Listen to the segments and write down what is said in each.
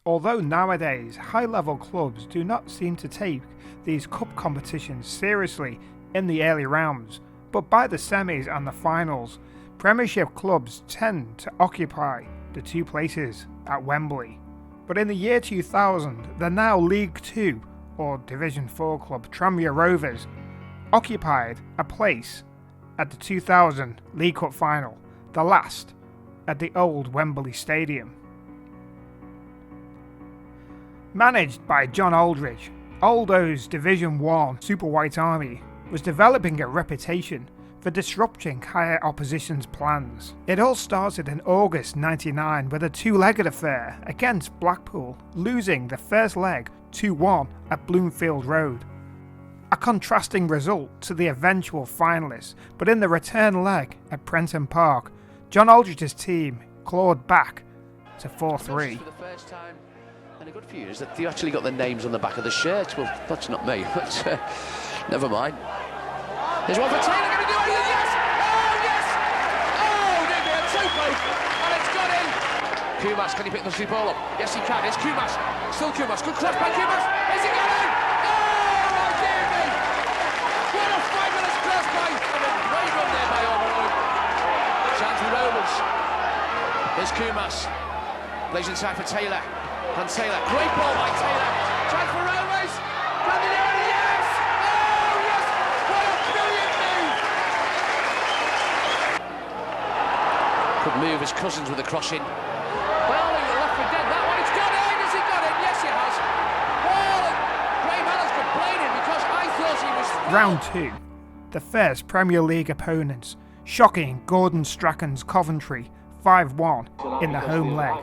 Although nowadays high-level clubs do not seem to take these cup competitions seriously in the early rounds, but by the semis and the finals, Premiership clubs tend to occupy the two places at Wembley. But in the year 2000, the now League Two or Division 4 club Tranmere Rovers occupied a place at the 2000 League Cup final, the last at the old Wembley Stadium. Managed by John Aldridge, Aldo's Division 1 Super White Army was developing a reputation for disrupting higher opposition's plans. It all started in August 99 with a two-legged affair against Blackpool, losing the first leg 2-1 at Bloomfield Road. A contrasting result to the eventual finalists, but in the return leg at Prenton Park, John Aldridge's team clawed back to 4-3. For the first time in a good few years that you actually got the names on the back of the shirts. Well, that's not me, but never mind. Here's one for Taylor, going to do anything, yes! Oh, yes! Oh, Nick, so close, and it's got in! Kumas, can he pick the three ball up? Yes, he can, it's Kumas, still Kumas, good cross by Kumas, has he got in? Oh, dear me! What a fabulous cross by, and a great run there by Overall. Chance for Rovers. Here's Kumas, plays inside for Taylor, and Taylor, great ball by Taylor, chance for Rovers, can they do it? Yes! Oh, yes! What a brilliant move! Could move his Cousins with a cross in. Well, he left for dead, that one, it's got in! Has he got in? Yes, he has. Well, Graham Allen's complaining because I thought he was... Round 2. The first Premier League opponents, shocking Gordon Strachan's Coventry 5-1 in the home leg.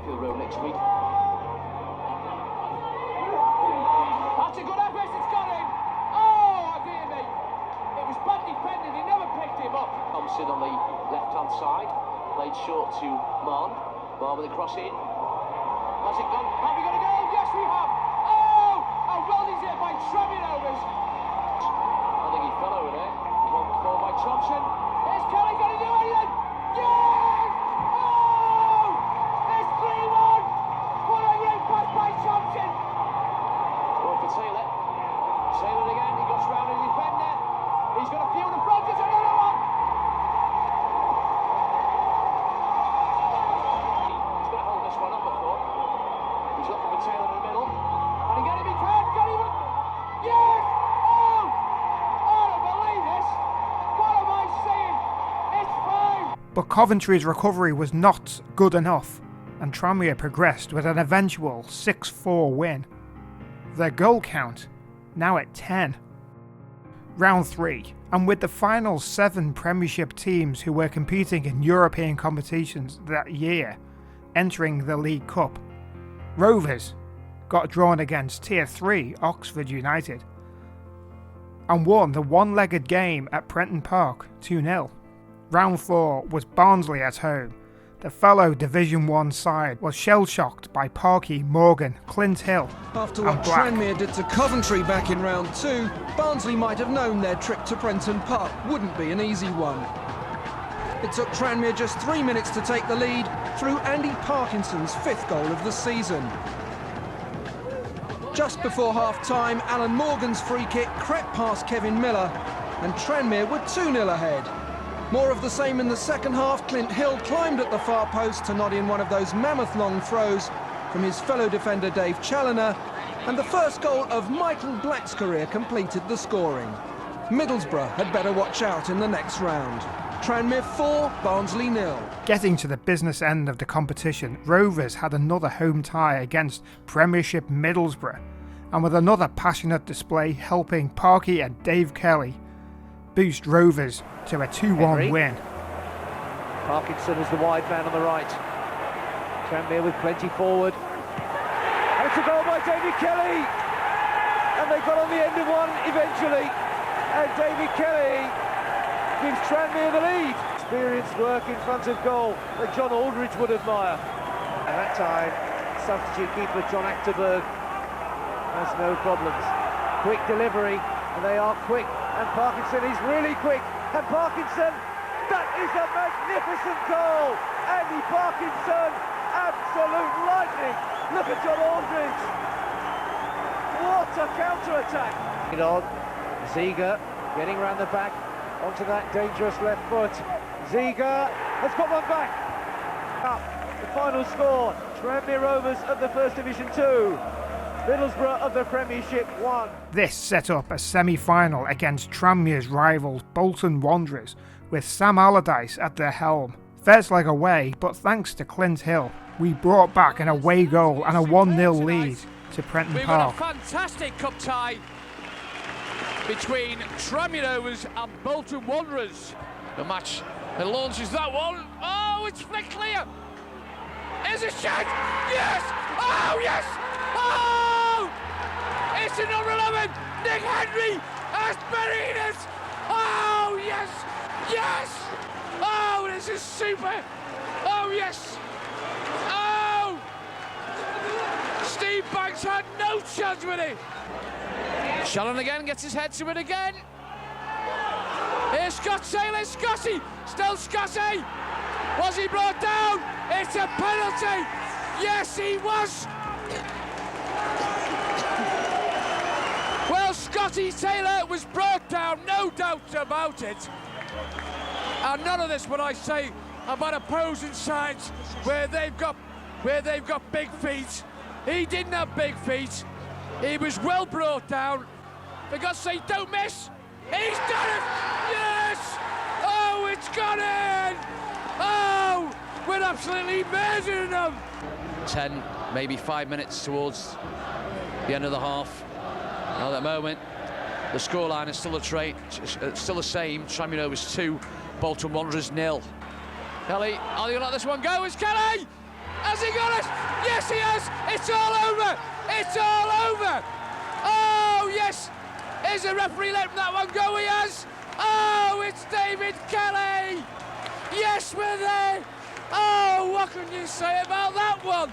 On the left-hand side, played short to Mon. Mon with a cross in. Has it gone? Have we got a goal? Yes, we have. Oh! How well is it by Tranmere Rovers? I think he fell over there. One ball by Thompson. Here's Kelly going to do anything? Yes! Oh! It's 3-1. What a great pass by Thompson. One for Taylor. Taylor again. He goes round the defender. He's got a few in the front. It's another one. But Coventry's recovery was not good enough, and Tranmere progressed with an eventual 6-4 win. Their goal count now at 10. Round 3, and with the final 7 Premiership teams who were competing in European competitions that year entering the League Cup, Rovers got drawn against Tier 3 Oxford Utd and won the one-legged game at Prenton Park 2-0. Round 4 was Barnsley at home. The fellow Division 1 side was shell-shocked by Parky, Morgan, Clint Hill After what Tranmere did to Coventry back in round 2, Barnsley might have known their trip to Prenton Park wouldn't be an easy one. It took Tranmere just 3 minutes to take the lead through Andy Parkinson's 5th goal of the season. Just before half-time, Alan Morgan's free kick crept past Kevin Miller, and Tranmere were 2-0 ahead. More of the same in the second half. Clint Hill climbed at the far post to nod in one of those mammoth-long throws from his fellow defender Dave Challoner, and the first goal of Michael Black's career completed the scoring. Middlesbrough had better watch out in the next round. Tranmere 4, Barnsley 0. Getting to the business end of the competition, Rovers had another home tie against Premiership Middlesbrough, and with another passionate display helping Parky and Dave Kelly boost Rovers to a 2-1 win. Parkinson is the wide man on the right. Tranmere with plenty forward. And it's a goal by David Kelly! And they got on the end of one eventually. And David Kelly gives Tranmere the lead. Experienced work in front of goal that John Aldridge would admire. And that time, substitute keeper John Achterberg has no problems. Quick delivery, and they are quick. And Parkinson is really quick. And Parkinson, that is a magnificent goal! Andy Parkinson, absolute lightning! Look at John Aldridge. What a counter-attack. It on. Ziga getting round the back onto that dangerous left foot. Ziga has got one back. Up. The final score, Tranmere Rovers of the First Division 2, Middlesbrough of the Premiership 1. This set up a semi-final against Tranmere's rivals Bolton Wanderers, with Sam Allardyce at their helm. First leg away, but thanks to Clint Hill, we brought back an away goal and a 1-0 lead to Prenton Park. We've got a fantastic cup tie between Tranmere Rovers and Bolton Wanderers. The match launches that one. Oh, it's flicked clear. Is a shot! Yes! Oh, yes! Oh! It's a number 11! Nick Henry has buried it! Oh, yes! Yes! Oh, this is super! Oh, yes! Oh! Steve Banks had no chance with it! Shannon again gets his head to it again. Here's Scott Taylor, Scotty! Still Scotty! Was he brought down? It's a penalty! Yes, he was! Well, Scotty Taylor was brought down, no doubt about it. And none of this, what I say about opposing sides where they've got big feet. He didn't have big feet. He was well brought down. For God's sake, don't miss! He's done it! Yes! Oh, it's gone in! Oh, we're absolutely murdering them. 10, maybe 5 minutes towards the end of the half. Now at the moment, the scoreline is still the same. Tranmere Rovers 2, Bolton Wanderers 0. Kelly, are they going to let this one go? It's Kelly! Has he got it? Yes, he has! It's all over! It's all over! Oh, yes! Is the referee letting that one go? He has! Oh, it's David Kelly! Yes, we're there! Oh, what can you say about that one?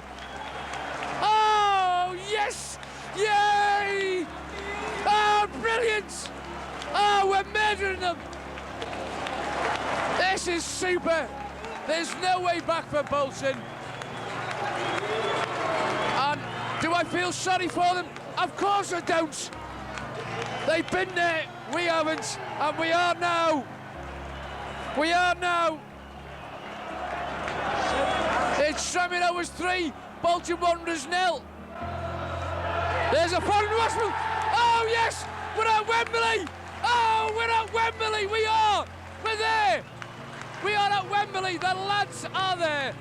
Oh, yes! Yay! Oh, brilliant! Oh, we're murdering them! This is super! There's no way back for Bolton. And do I feel sorry for them? Of course I don't! They've been there, we haven't, and we are now. We are now. It's Tranmere Rovers 3, Bolton Wanderers 0. There's a foreign rushman. Oh yes, we're at Wembley. Oh, we're at Wembley. We are. We're there. We are at Wembley. The lads are there.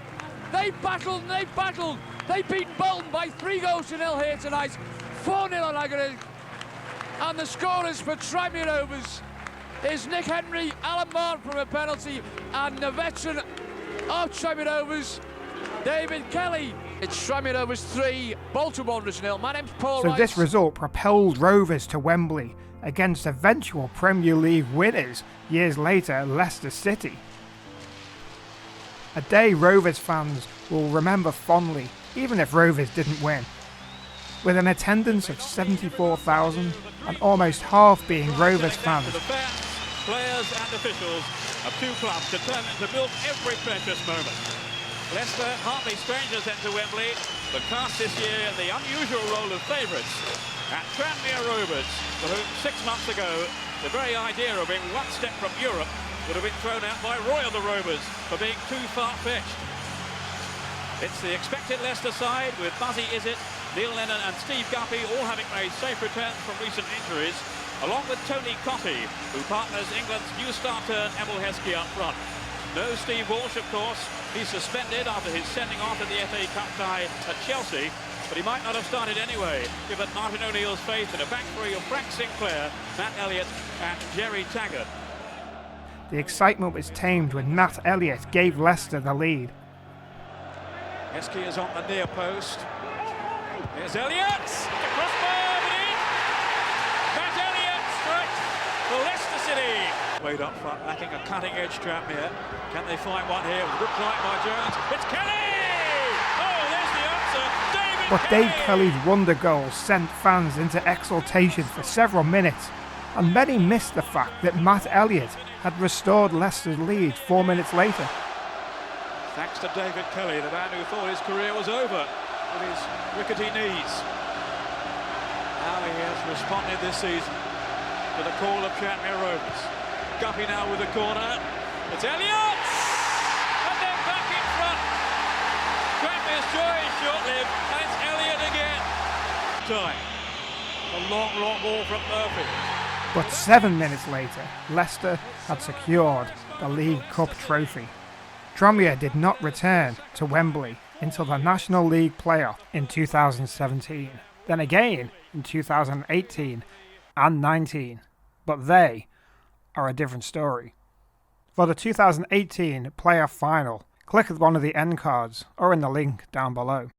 They battled and they battled. They beat Bolton by 3-0 here tonight. 4-0 on aggregate. And the scorers for Tranmere Rovers is Nick Henry, Alan Martin from a penalty, and the veteran of Tranmere Rovers, David Kelly. It's Tranmere Rovers 3, Bolton Wanderers 0. My name's Paul Wright. This result propelled Rovers to Wembley against eventual Premier League winners years later, Leicester City. A day Rovers fans will remember fondly, even if Rovers didn't win. With an attendance of 74,000 and almost half being Rovers fans. The fans, players and officials of two clubs determined to milk every precious moment. Leicester, hardly strangers enter Wembley, but cast this year in the unusual role of favourites at Tranmere Rovers, for whom 6 months ago the very idea of being one step from Europe would have been thrown out by Roy of the Rovers for being too far-fetched. It's the expected Leicester side with Buzzy Izzet, Neil Lennon and Steve Guppy all having made safe returns from recent injuries, along with Tony Cottee, who partners England's new starter Emil Heskey up front. No Steve Walsh, of course. He's suspended after his sending off in the FA Cup tie at Chelsea, but he might not have started anyway, given Martin O'Neill's faith in a back three of Frank Sinclair, Matt Elliott and Jerry Taggart. The excitement was tamed when Matt Elliott gave Leicester the lead. Heskey is on the near post. Here's Elliott! The crossbar, but in! Matt Elliott strikes for Leicester City. Wade up front, lacking a cutting-edge Tranmere. Can they find one here? With a good try by Jones. It's Kelly! Oh, there's the answer. David But Kelly! Dave Kelly's wonder goal sent fans into exultation for several minutes, and many missed the fact that Matt Elliott had restored Leicester's lead 4 minutes later. Thanks to David Kelly, the man who thought his career was over. with his rickety knees. How he has responded this season to the call of Tranmere Rovers. Guppy now with the corner. It's Elliott! And then back in front. Tranmere's joy is short-lived, and it's Elliott again. Time. A long ball from Murphy. But 7 minutes later, Leicester had secured the League Cup trophy. Tranmere did not return to Wembley until the National League playoff in 2017, then again in 2018 and 19, but they are a different story. For the 2018 playoff final, click one of the end cards or in the link down below.